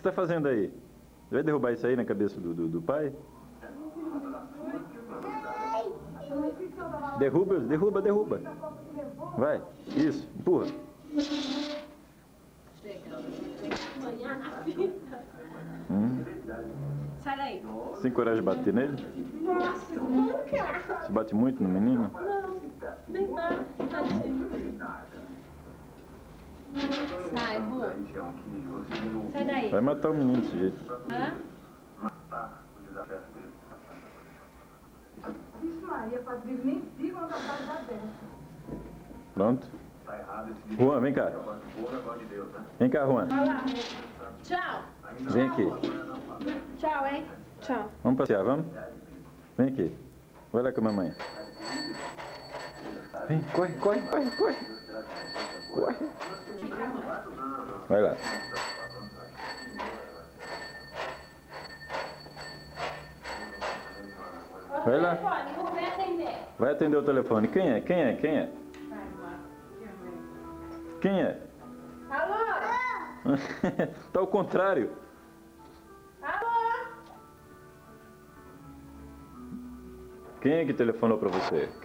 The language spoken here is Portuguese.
tá fazendo aí? Vai derrubar isso aí na cabeça do pai? Derruba, derruba, derruba. Vai, isso, empurra. Sai daí. Você tem coragem de bater nele? Nossa, nunca. Você bate muito no menino? Não, nem nada. Sai, Bu. Sai daí. Vai matar o menino desse jeito. Hã? Vixe Maria, Padrinho, nem diga uma barbaridade dessa. Pronto. Juan, vem cá. Vem cá, Juan. Vai lá. Tchau. Vem aqui. Tchau, hein? Tchau. Vamos passear, vamos? Vem aqui. Vai lá com a mamãe. Vem, corre, corre, corre, corre. Corre. Vai lá. Vai lá. Não vai atender. Vai atender o telefone. Quem é? Quem é? Quem é? Quem é? Alô? Tá ao contrário. Alô? Quem é que telefonou pra você? Quem?